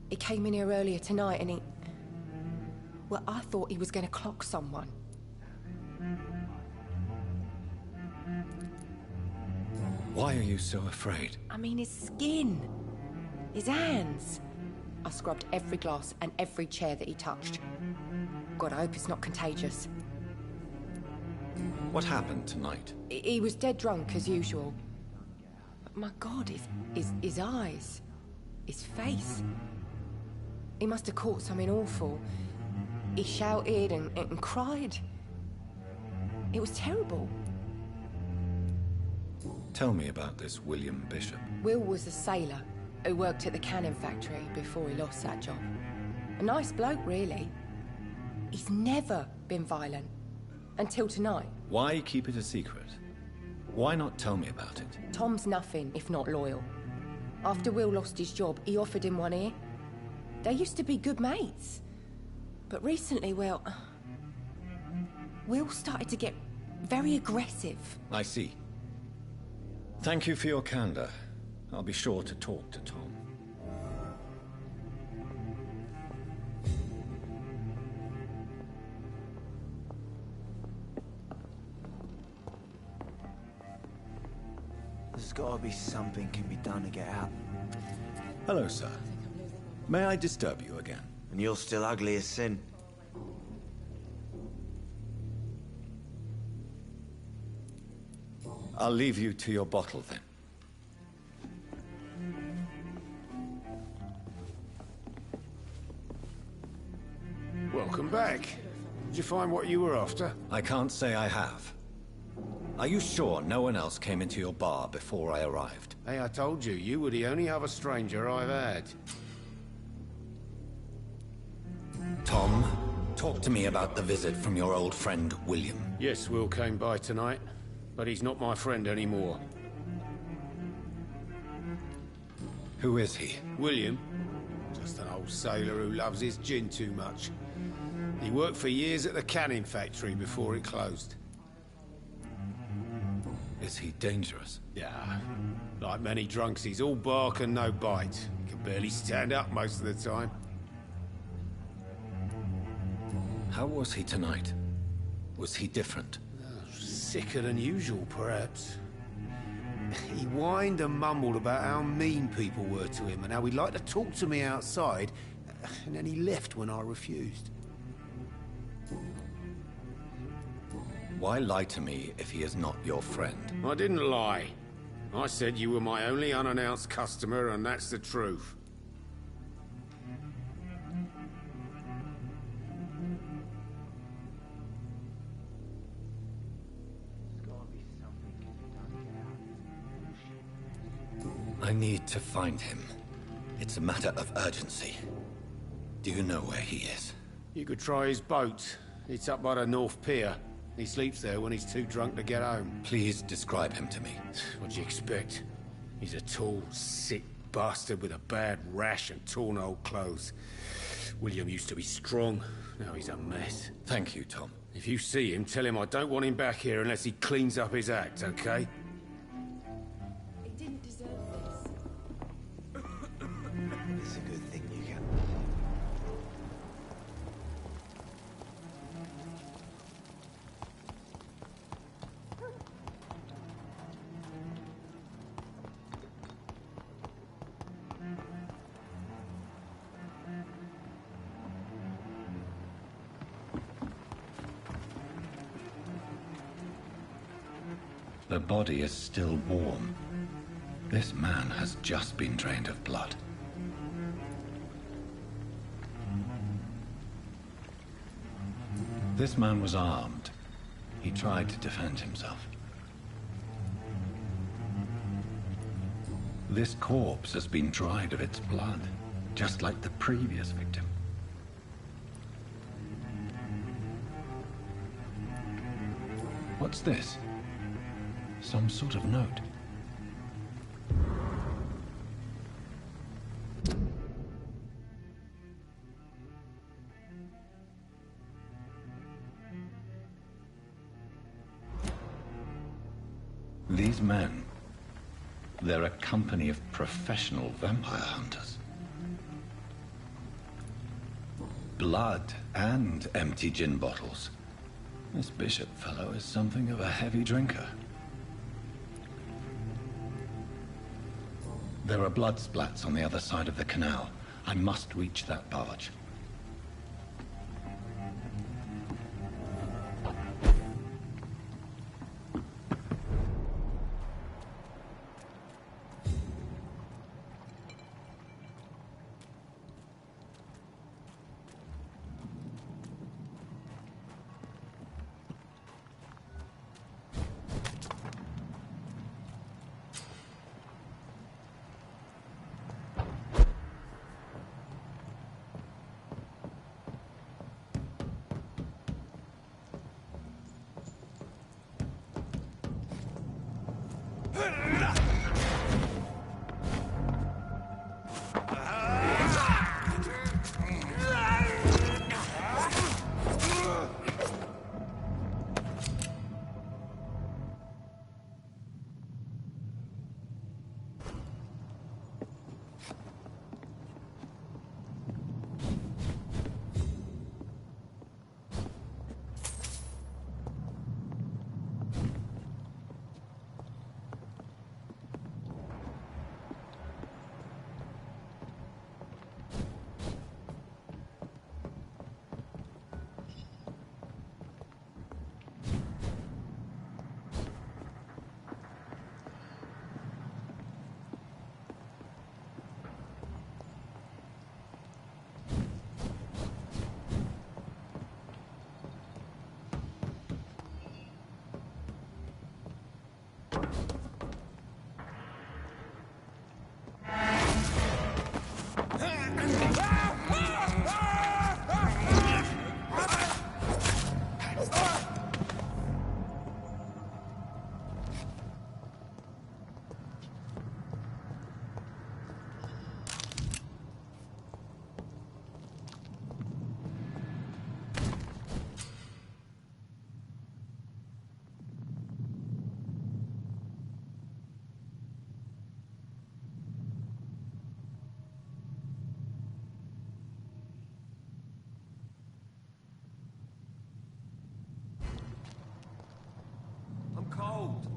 He came in here earlier tonight and he... Well, I thought he was going to clock someone. Why are you so afraid? I mean, his skin. His hands. I scrubbed every glass and every chair that he touched. God, I hope it's not contagious. What happened tonight? He was dead drunk, as usual. But my God, his eyes. His face. He must have caught something awful. He shouted and cried. It was terrible. Tell me about this William Bishop. Will was a sailor who worked at the cannon factory before he lost that job. A nice bloke, really. He's never been violent. Until tonight. Why keep it a secret? Why not tell me about it? Tom's nothing if not loyal. After Will lost his job, he offered him one ear. They used to be good mates. But recently, well... Will started to get very aggressive. I see. Thank you for your candor. I'll be sure to talk to Tom. There's gotta be something can be done to get out. Hello, sir. May I disturb you again? And you're still ugly as sin. I'll leave you to your bottle, then. Welcome back. Did you find what you were after? I can't say I have. Are you sure no one else came into your bar before I arrived? Hey, I told you, you were the only other stranger I've had. Tom, talk to me about the visit from your old friend, William. Yes, Will came by tonight, but he's not my friend anymore. Who is he? William? Just an old sailor who loves his gin too much. He worked for years at the canning factory before it closed. Is he dangerous? Yeah, like many drunks, he's all bark and no bite. He can barely stand up most of the time. How was he tonight? Was he different? Sicker than usual, perhaps. He whined and mumbled about how mean people were to him and how he'd like to talk to me outside, and then he left when I refused. Why lie to me if he is not your friend? I didn't lie. I said you were my only unannounced customer, and that's the truth. I need to find him. It's a matter of urgency. Do you know where he is? You could try his boat. It's up by the North Pier. He sleeps there when he's too drunk to get home. Please describe him to me. What'd you expect? He's a tall, sick bastard with a bad rash and torn old clothes. William used to be strong. Now he's a mess. Thank you, Tom. If you see him, tell him I don't want him back here unless he cleans up his act, okay? He didn't deserve this. It's a good thing you can. The body is still warm. This man has just been drained of blood. This man was armed. He tried to defend himself. This corpse has been dried of its blood, just like the previous victim. What's this? Some sort of note. These men, they're a company of professional vampire hunters. blood and empty gin bottles. This Bishop fellow is something of a heavy drinker. There are blood splats on the other side of the canal. I must reach that barge. Cold.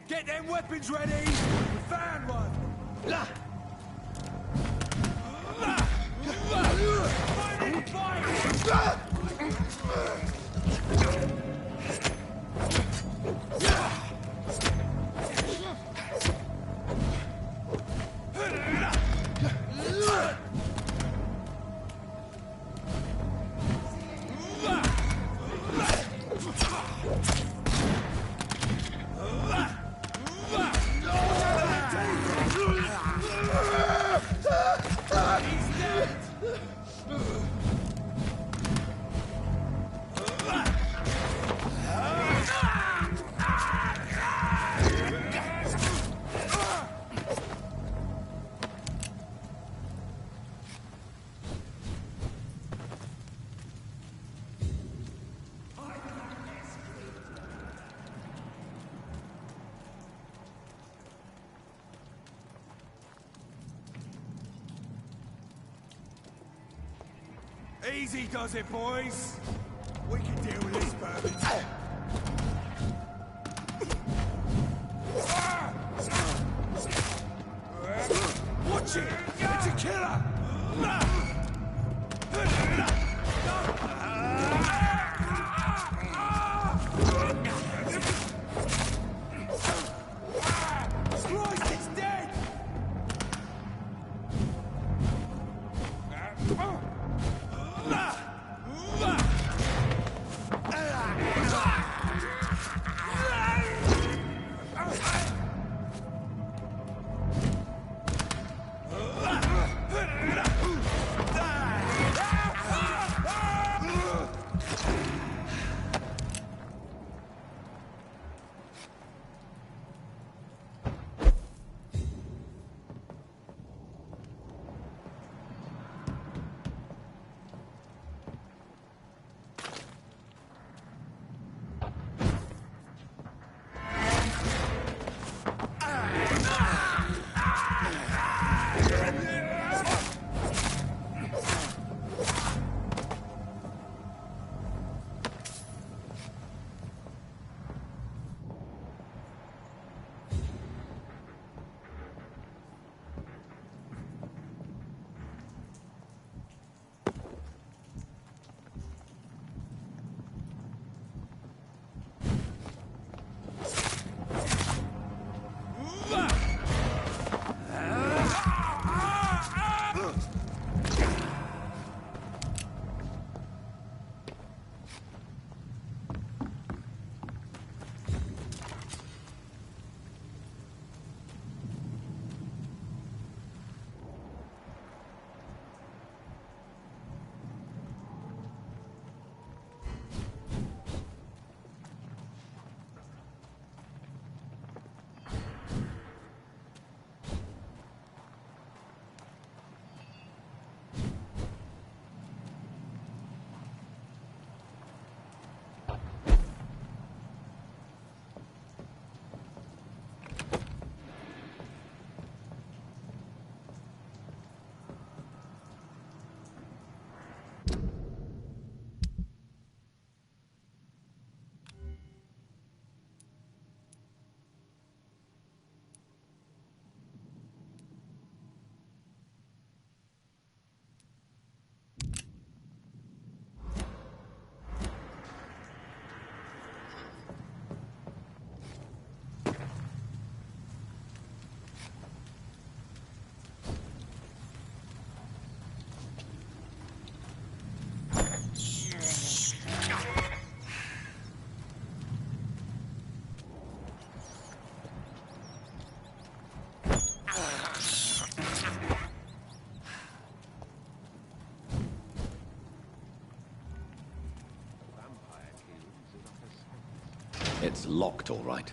Get them weapons ready! We found one! Fighting fire! Easy does it, boys. We can deal with this, Burbage. Watch it! It's a killer! Christ, it's dead! It's locked, all right.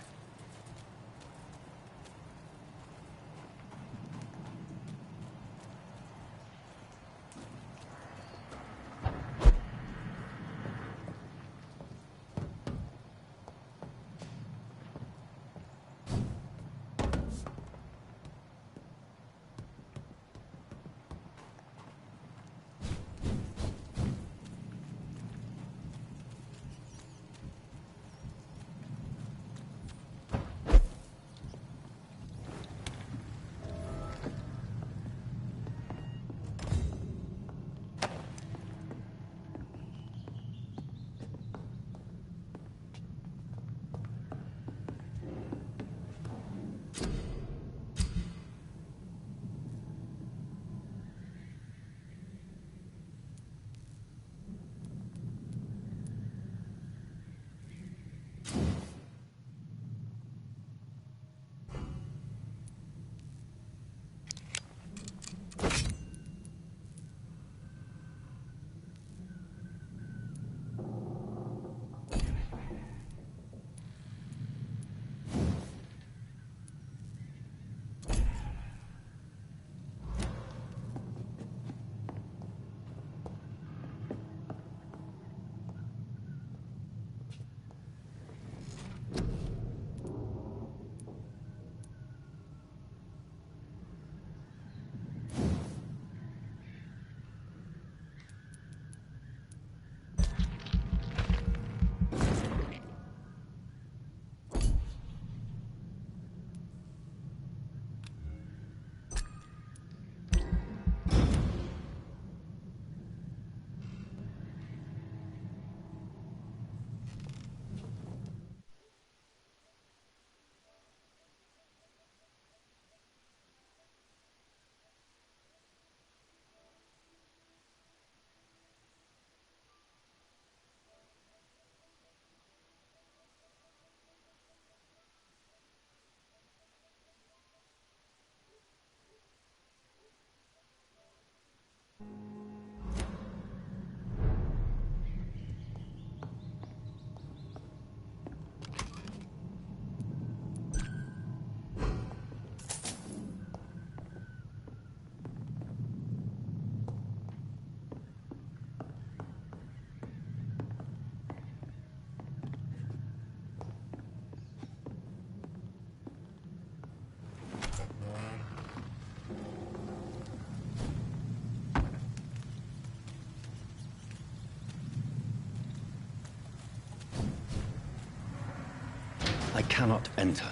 I cannot enter.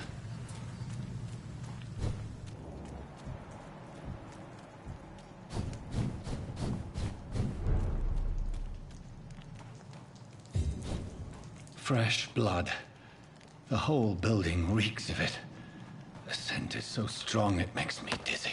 Fresh blood. The whole building reeks of it. The scent is so strong it makes me dizzy.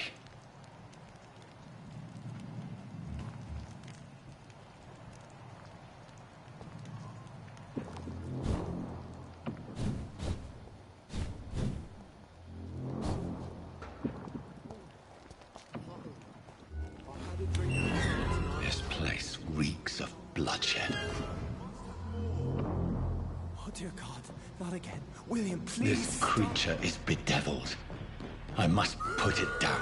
This place reeks of bloodshed. Oh, dear God. Not again. William, please. This creature is bedeviled. I must put it down.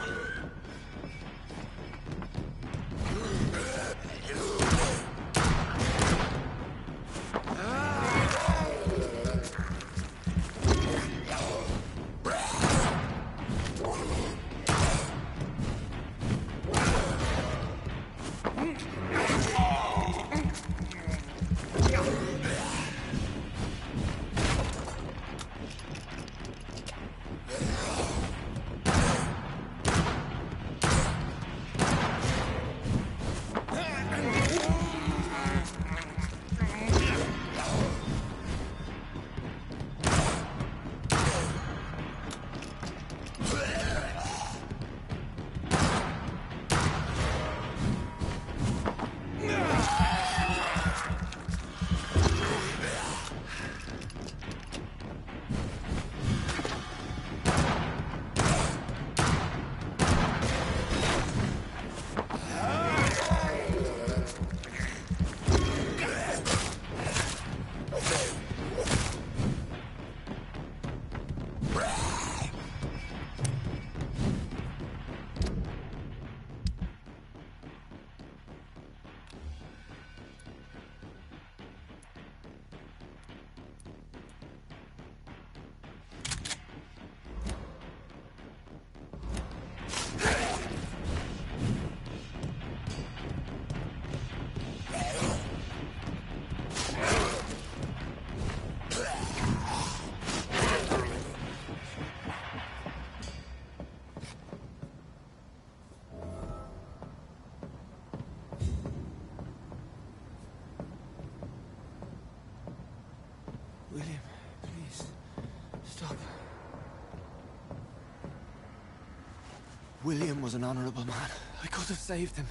William was an honorable man. I could have saved him.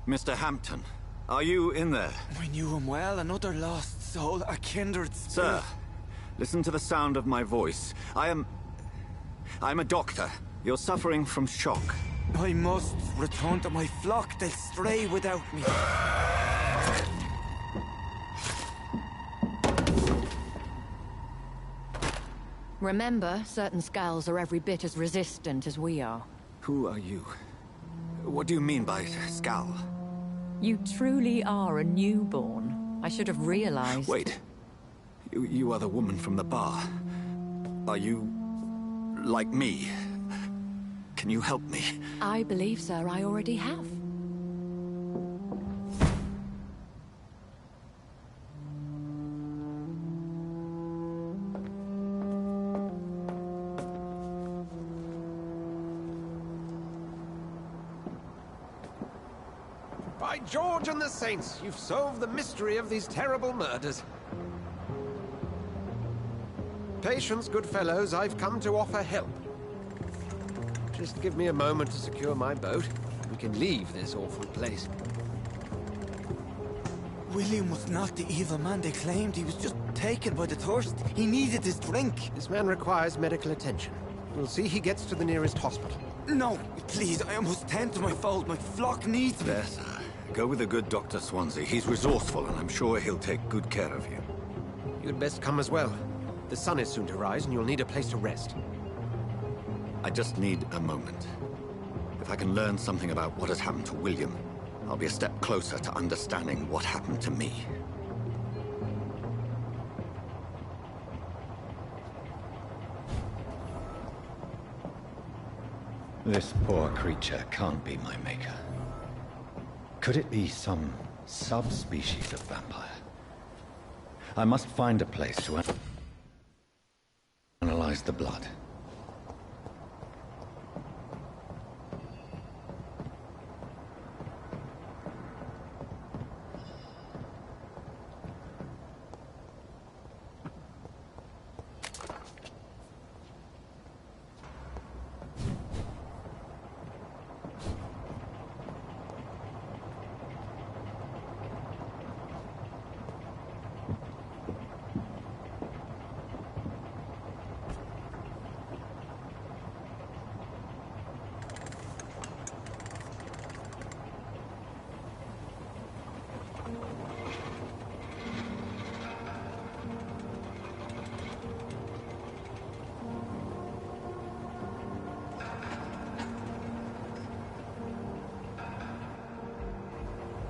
Mr. Hampton, are you in there? I knew him well, another lost soul, a kindred spirit. Sir, listen to the sound of my voice. I'm a doctor. You're suffering from shock. I must return to my flock. They'll stray without me. Remember, certain skulls are every bit as resistant as we are. Who are you? What do you mean by Skal? You truly are a newborn. I should have realized. Wait. You are the woman from the bar. Are you... like me? Can you help me? I believe, sir, I already have. By George and the Saints, you've solved the mystery of these terrible murders. Patience, good fellows, I've come to offer help. Just give me a moment to secure my boat. We can leave this awful place. William was not the evil man they claimed. He was just taken by the thirst. He needed his drink. This man requires medical attention. We'll see he gets to the nearest hospital. No, please, I must tend to my fold. My flock needs me. There, sir. Go with the good Dr. Swansea. He's resourceful, and I'm sure he'll take good care of you. You'd best come as well. The sun is soon to rise, and you'll need a place to rest. I just need a moment. If I can learn something about what has happened to William, I'll be a step closer to understanding what happened to me. This poor creature can't be my maker. Could it be some subspecies of vampire? I must find a place to analyze the blood.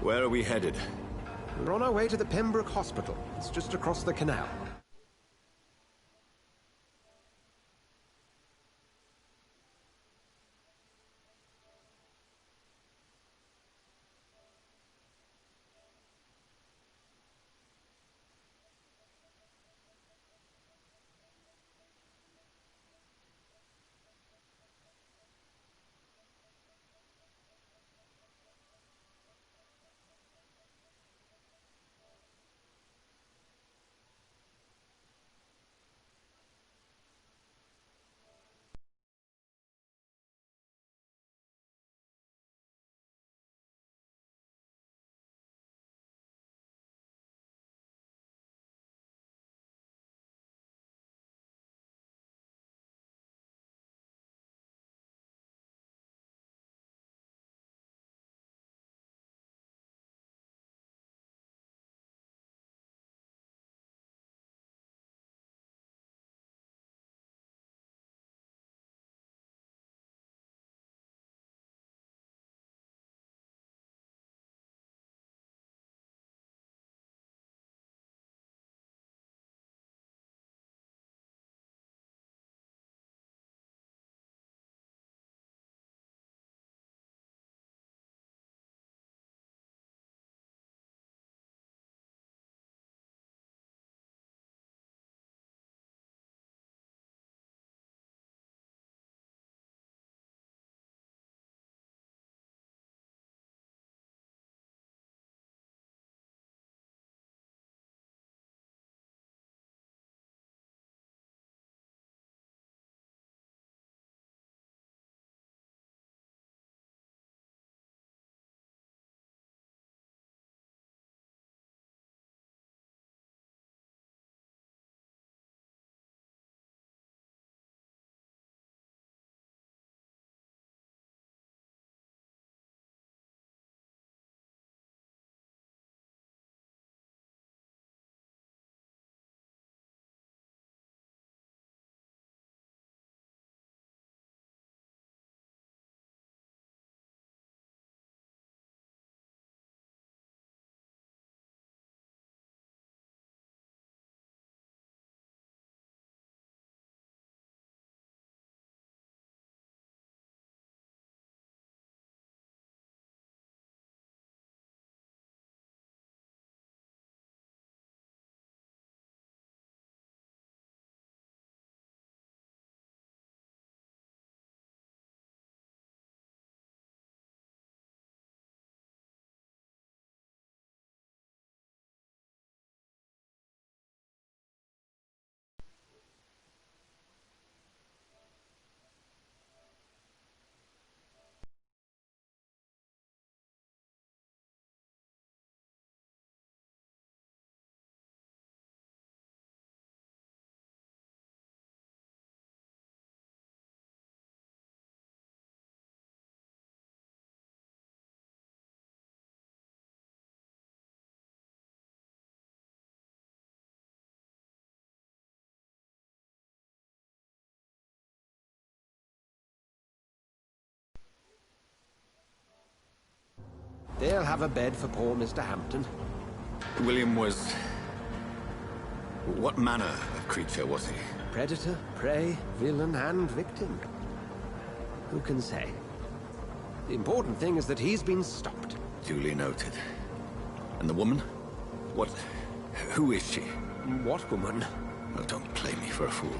Where are we headed? We're on our way to the Pembroke Hospital. It's just across the canal. They'll have a bed for poor Mr. Hampton. William was... What manner of creature was he? Predator, prey, villain, and victim. Who can say? The important thing is that he's been stopped. Duly noted. And the woman? What... who is she? What woman? Oh, don't play me for a fool.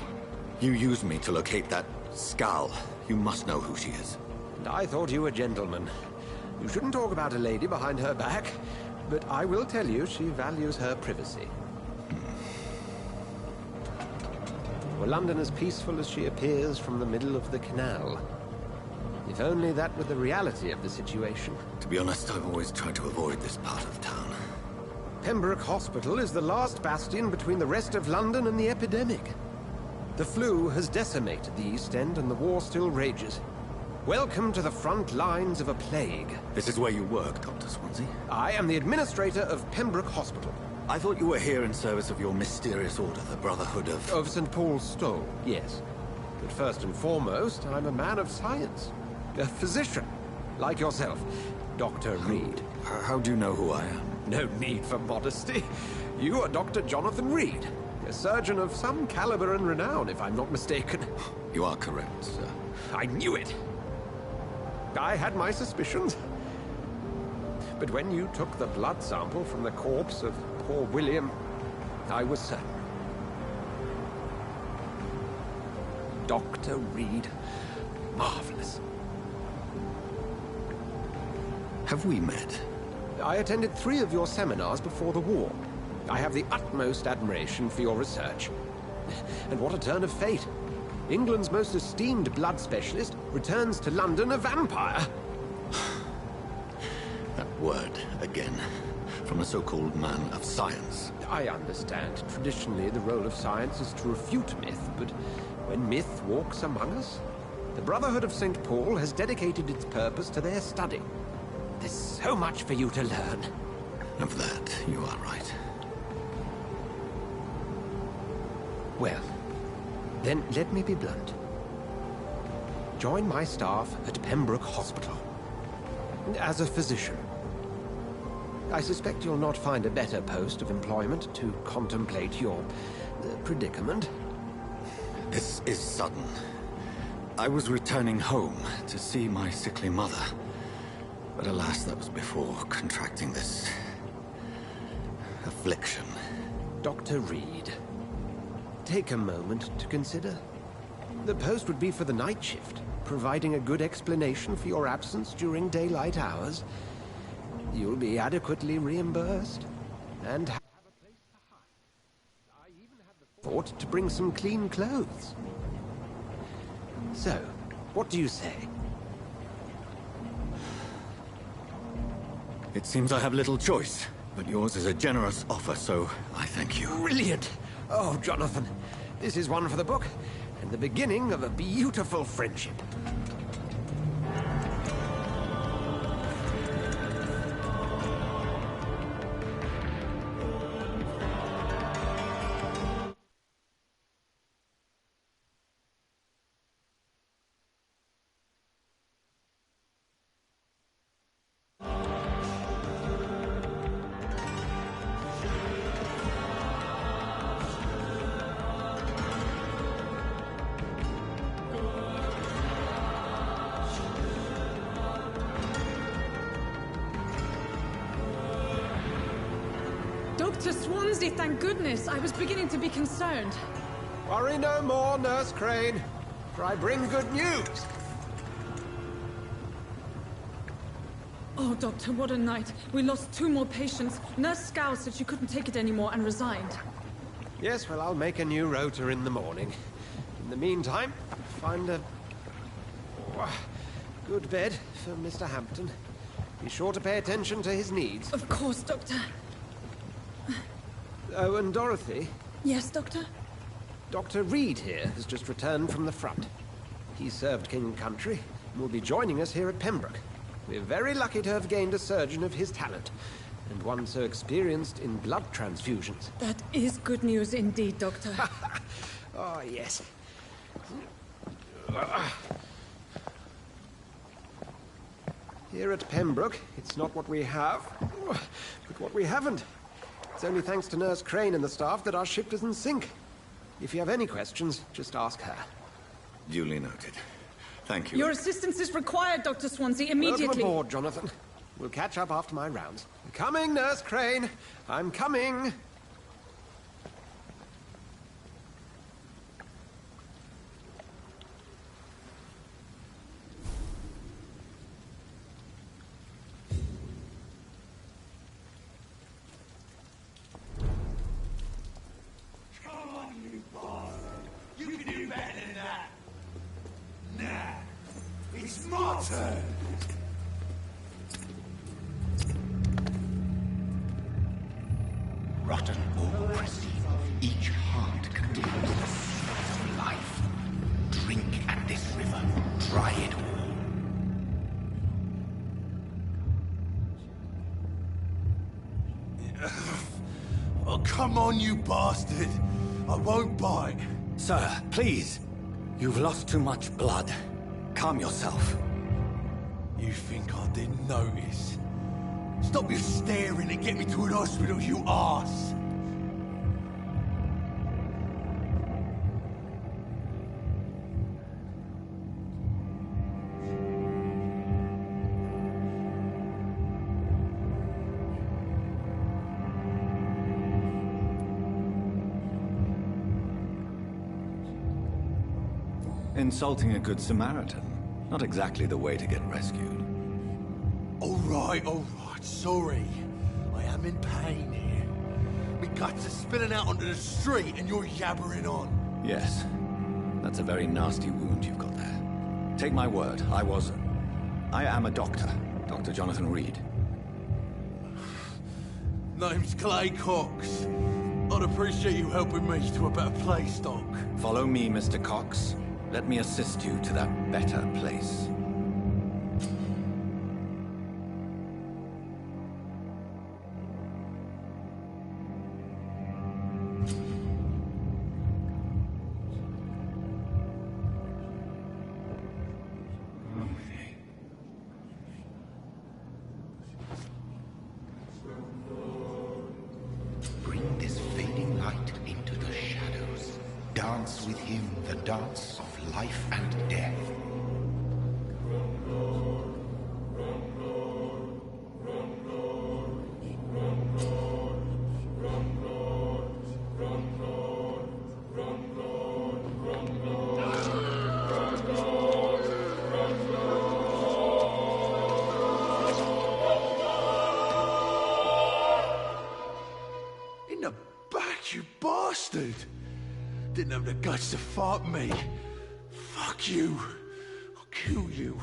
You used me to locate that skull. You must know who she is. And I thought you a gentleman. You shouldn't talk about a lady behind her back, but I will tell you she values her privacy. Were London as peaceful as she appears from the middle of the canal? If only that were the reality of the situation. To be honest, I've always tried to avoid this part of town. Pembroke Hospital is the last bastion between the rest of London and the epidemic. The flu has decimated the East End and the war still rages. Welcome to the front lines of a plague. This is where you work, Dr. Swansea? I am the administrator of Pembroke Hospital. I thought you were here in service of your mysterious order, the Brotherhood of... Of St. Paul's Stole, yes. But first and foremost, I'm a man of science. A physician, like yourself, Dr. Reed. How do you know who I am? No need for modesty. You are Dr. Jonathan Reed, a surgeon of some caliber and renown, if I'm not mistaken. You are correct, sir. I knew it! I had my suspicions. But when you took the blood sample from the corpse of poor William, I was certain. Dr. Reed. Marvelous. Have we met? I attended 3 of your seminars before the war. I have the utmost admiration for your research. And what a turn of fate. England's most esteemed blood specialist returns to London a vampire. That word, again. From a so-called man of science. I understand. Traditionally, the role of science is to refute myth, but when myth walks among us, the Brotherhood of St. Paul has dedicated its purpose to their study. There's so much for you to learn. Of that, you are right. Well, then let me be blunt. Join my staff at Pembroke Hospital. As a physician. I suspect you'll not find a better post of employment to contemplate your predicament. This is sudden. I was returning home to see my sickly mother. But alas, that was before contracting this... affliction. Dr. Reed, take a moment to consider. The post would be for the night shift, providing a good explanation for your absence during daylight hours. You'll be adequately reimbursed, and have a place to hide. I even had the thought to bring some clean clothes. So, what do you say? It seems I have little choice, but yours is a generous offer, so I thank you. Brilliant! Oh, Jonathan, this is one for the book, and the beginning of a beautiful friendship. Dr. Swansea, thank goodness. I was beginning to be concerned. Worry no more, Nurse Crane, for I bring good news. Oh, Doctor, what a night. We lost 2 more patients. Nurse Scowl said she couldn't take it anymore and resigned. Yes, well, I'll make a new rota in the morning. In the meantime, find a good bed for Mr. Hampton. Be sure to pay attention to his needs. Of course, Doctor. Oh, and Dorothy? Yes, Doctor? Dr. Reed here has just returned from the front. He served King and Country and will be joining us here at Pembroke. We're very lucky to have gained a surgeon of his talent, and one so experienced in blood transfusions. That is good news indeed, Doctor. Oh, yes. Here at Pembroke, it's not what we have, but what we haven't. It's only thanks to Nurse Crane and the staff that our ship doesn't sink. If you have any questions, just ask her. Duly noted. Thank you. Your assistance is required, Dr. Swansea, immediately. Welcome aboard, Jonathan. We'll catch up after my rounds. I'm coming, Nurse Crane. I'm coming. Come on, you bastard! You can do better than that! Nah, it's my turn! Rotten or pristine, each heart contains the seeds of life. Drink at this river, try it all. Oh, come on, you bastard! I won't bite. Sir, please. You've lost too much blood. Calm yourself. You think I didn't notice? Stop your staring and get me to an hospital, you arse! Insulting a good Samaritan. Not exactly the way to get rescued. All right, sorry. I am in pain here. My guts are spilling out onto the street and you're yabbering on. Yes. That's a very nasty wound you've got there. Take my word, I am a doctor. Dr. Jonathan Reed. Name's Clay Cox. I'd appreciate you helping me to a better place, Doc. Follow me, Mr. Cox. Let me assist you to that better place. Bring this fading light into the shadows. Dance with him the dance of life and death. In the back, you bastard! Didn't have the guts to fight me. Fuck you. I'll kill you.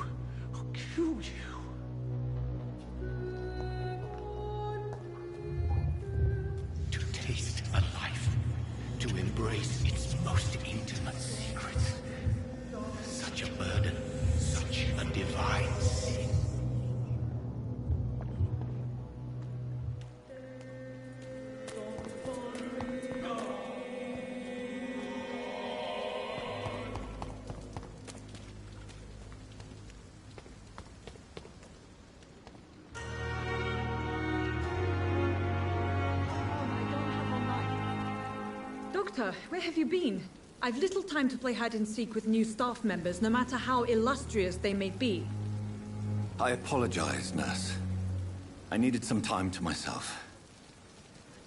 I'll kill you. To taste a life, to embrace its most intimate secrets. Such a burden, such a divine sin. Doctor, where have you been? I've little time to play hide and seek with new staff members, no matter how illustrious they may be. I apologize, nurse. I needed some time to myself.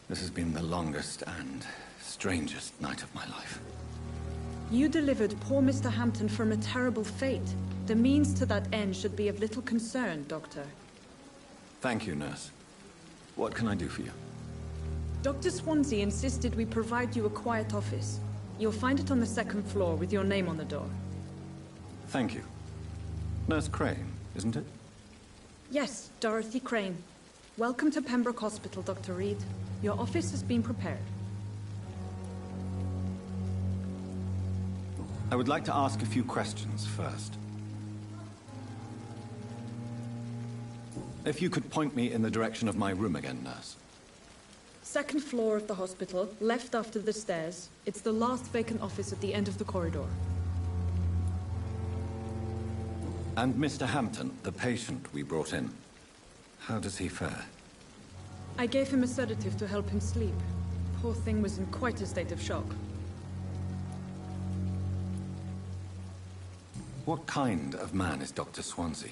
This has been the longest and strangest night of my life. You delivered poor Mr. Hampton from a terrible fate. The means to that end should be of little concern, Doctor. Thank you, nurse. What can I do for you? Dr. Swansea insisted we provide you a quiet office. You'll find it on the second floor with your name on the door. Thank you. Nurse Crane, isn't it? Yes, Dorothy Crane. Welcome to Pembroke Hospital, Dr. Reed. Your office has been prepared. I would like to ask a few questions first. If you could point me in the direction of my room again, nurse. Second floor of the hospital, left after the stairs. It's the last vacant office at the end of the corridor. And Mr. Hampton, the patient we brought in. How does he fare? I gave him a sedative to help him sleep. Poor thing was in quite a state of shock. What kind of man is Dr. Swansea?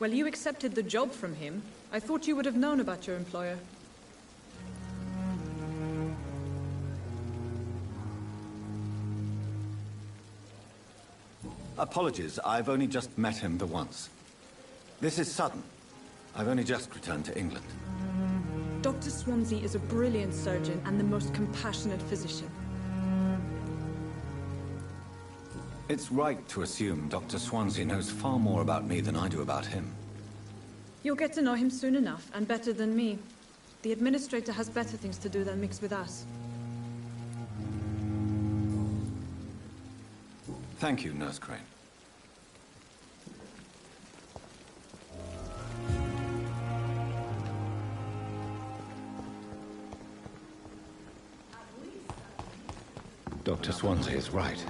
Well, you accepted the job from him. I thought you would have known about your employer. Apologies, I've only just met him the once. This is sudden. I've only just returned to England. Dr. Swansea is a brilliant surgeon and the most compassionate physician. It's right to assume Dr. Swansea knows far more about me than I do about him. You'll get to know him soon enough, and better than me. The administrator has better things to do than mix with us. Thank you, Nurse Crane. Dr. Swansea is right.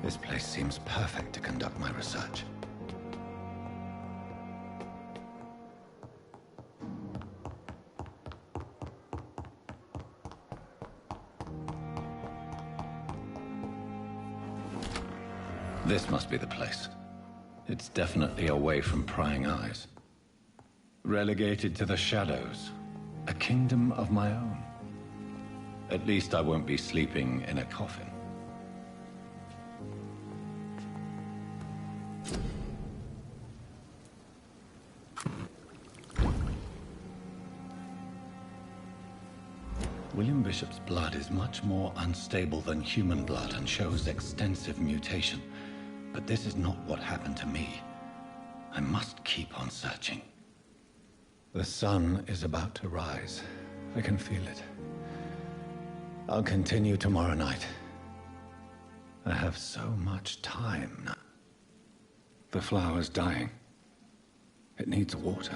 This place seems perfect to conduct my research. This must be the place. It's definitely away from prying eyes. Relegated to the shadows. A kingdom of my own. At least I won't be sleeping in a coffin. William Bishop's blood is much more unstable than human blood and shows extensive mutation. But this is not what happened to me. I must keep on searching. The sun is about to rise. I can feel it. I'll continue tomorrow night. I have so much time now. The flower's dying. It needs water.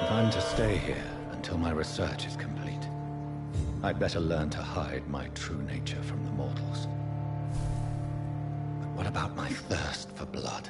If I'm to stay here until my research is complete, I'd better learn to hide my true nature from the mortals. But what about my thirst for blood?